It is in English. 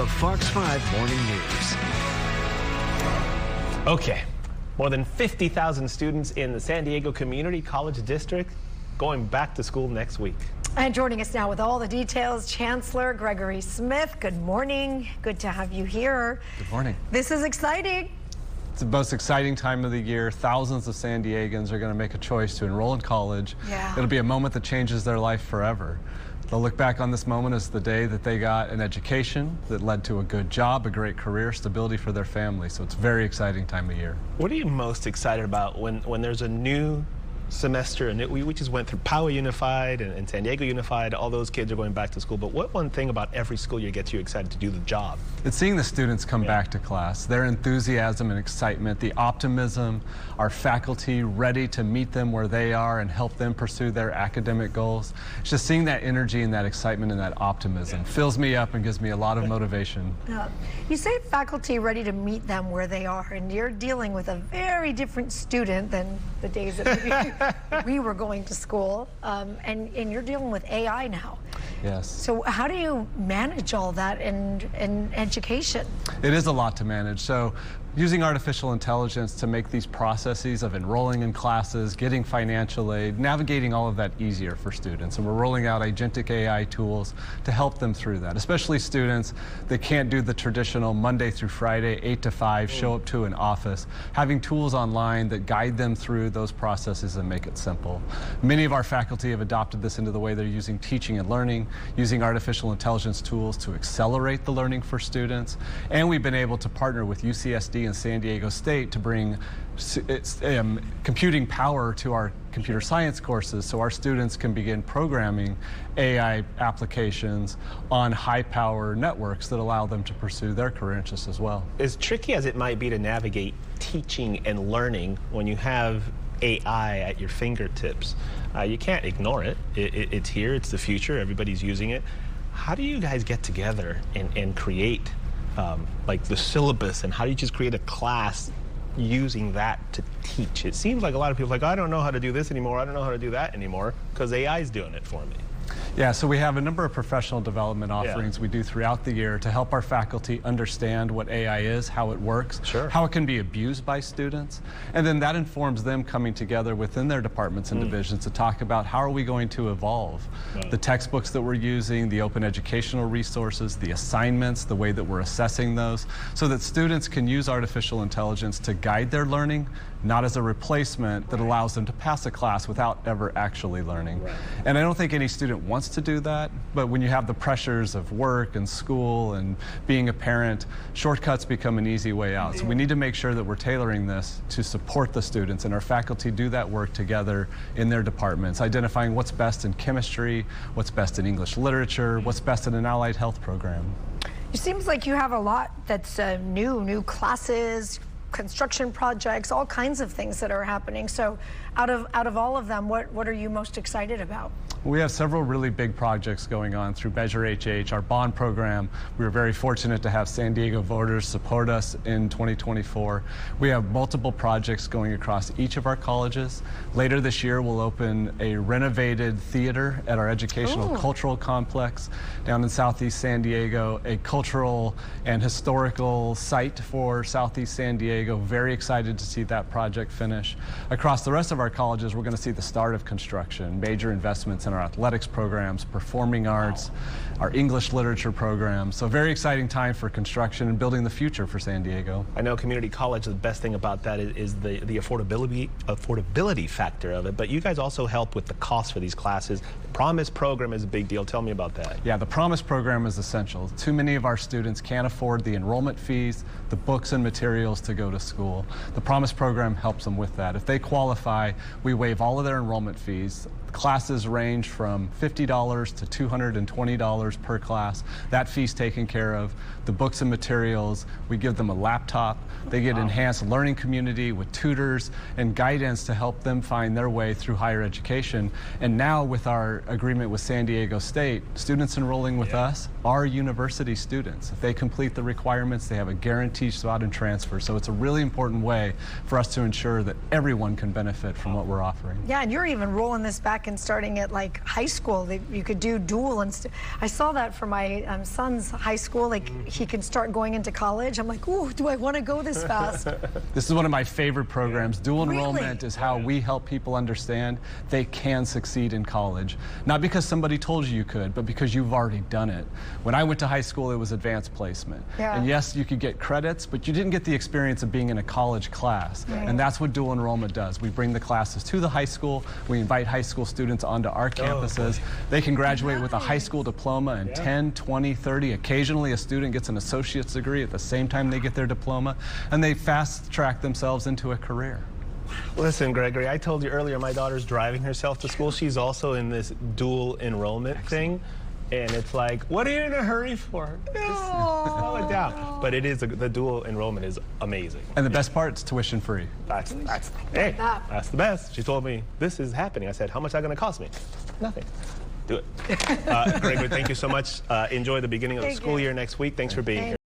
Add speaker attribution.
Speaker 1: Fox 5 Morning News.
Speaker 2: Okay, more than 50,000 students in the San Diego Community College District going back to school next week.
Speaker 3: And joining us now with all the details, Chancellor Gregory Smith. Good morning. Good to have you here.
Speaker 4: Good morning.
Speaker 3: This is exciting.
Speaker 4: It's the most exciting time of the year. Thousands of San Diegans are going to make a choice to enroll in college.
Speaker 3: Yeah.
Speaker 4: It'll be a moment that changes their life forever. They'll look back on this moment as the day that they got an education that led to a good job, a great career, stability for their family. So it's a very exciting time of year.
Speaker 2: What are you most excited about when there's a new semester? And we just went through Poway Unified and San Diego Unified. All those kids are going back to school. But what one thing about every school year gets you excited to do the job?
Speaker 4: It's seeing the students come back to class. Their enthusiasm and excitement, the optimism, our faculty ready to meet them where they are and help them pursue their academic goals. It's just seeing that energy and that excitement and that optimism fills me up and gives me a lot of motivation.
Speaker 3: You say faculty ready to meet them where they are, and you're dealing with a very different student than the days that we were going to school, and you're dealing with AI now.
Speaker 4: Yes.
Speaker 3: So how do you manage all that in education?
Speaker 4: It is a lot to manage. So using artificial intelligence to make these processes of enrolling in classes, getting financial aid, navigating all of that easier for students. And we're rolling out agentic AI tools to help them through that, especially students that can't do the traditional Monday through Friday, 8 to 5, show up to an office. Having tools online that guide them through those processes and make it simple. Many of our faculty have adopted this into the way they're using teaching and learning, using artificial intelligence tools to accelerate the learning for students. And we've been able to partner with UCSD and San Diego State to bring computing power to our computer science courses so our students can begin programming AI applications on high-power networks that allow them to pursue their career interests as well.
Speaker 2: As tricky as it might be to navigate teaching and learning when you have AI at your fingertips, you can't ignore it. It's here, it's the future, everybody's using it. How do you guys get together and create like the syllabus, and how do you just create a class using that to teach? It seems like a lot of people are like, I don't know how to do this anymore, I don't know how to do that anymore, because AI is doing it for me.
Speaker 4: Yeah, so we have a number of professional development offerings we do throughout the year to help our faculty understand what AI is, how it works, how it can be abused by students, and then that informs them coming together within their departments and divisions to talk about how are we going to evolve the textbooks that we're using, the open educational resources, the assignments, the way that we're assessing those, so that students can use artificial intelligence to guide their learning, not as a replacement that allows them to pass a class without ever actually learning. And I don't think any student wants to do that, but when you have the pressures of work and school and being a parent, shortcuts become an easy way out. So we need to make sure that we're tailoring this to support the students, and our faculty do that work together in their departments, identifying what's best in chemistry, what's best in English literature, what's best in an allied health program.
Speaker 3: It seems like you have a lot that's new classes, construction projects, all kinds of things that are happening. So out of all of them, what are you most excited about?
Speaker 4: We have several really big projects going on through Measure HH, our bond program. We were very fortunate to have San Diego voters support us in 2024. We have multiple projects going across each of our colleges. Later this year, we'll open a renovated theater at our educational cultural complex down in Southeast San Diego, a cultural and historical site for Southeast San Diego. Very excited to see that project finish. Across the rest of our colleges, we're going to see the start of construction, major investments in our athletics programs, performing arts, our English literature program. So very exciting time for construction and building the future for San Diego.
Speaker 2: I know community college, the best thing about that is the affordability factor of it, but you guys also help with the cost for these classes. The Promise program is a big deal. Tell me about that.
Speaker 4: Yeah, the Promise program is essential. Too many of our students can't afford the enrollment fees, the books and materials to go to school. The Promise program helps them with that. If they qualify, we waive all of their enrollment fees. Classes range from $50 to $220 per class. That fee's taken care of. The books and materials, we give them a laptop. They get enhanced learning community with tutors and guidance to help them find their way through higher education. And now with our agreement with San Diego State, students enrolling with us are university students. If they complete the requirements, they have a guaranteed spot and transfer. So it's a really important way for us to ensure that everyone can benefit from what we're offering.
Speaker 3: Yeah, and you're even rolling this back and starting at like high school. You could do dual. I saw that for my son's high school. Like he can start going into college. I'm like, ooh, do I want to go this fast?
Speaker 4: This is one of my favorite programs. Dual enrollment is how we help people understand they can succeed in college. Not because somebody told you could, but because you've already done it. When I went to high school, it was advanced placement. And yes, you could get credits, but you didn't get the experience of being in a college class. And that's what dual enrollment does. We bring the classes to the high school. We invite high school students onto our campuses. They can graduate with a high school diploma in 10, 20, 30. Occasionally, a student gets an associate's degree at the same time they get their diploma, and they fast track themselves into a career.
Speaker 2: Listen, Gregory, I told you earlier my daughter's driving herself to school. She's also in this dual enrollment thing. And it's like, what are you in a hurry for? Slow it down. But it is, the dual enrollment is amazing.
Speaker 4: And the best part, it's tuition free.
Speaker 2: That's the best. She told me, this is happening. I said, how much is that going to cost me? Nothing. Do it. Gregory, thank you so much. Enjoy the beginning of the school year next week. Thanks for being here.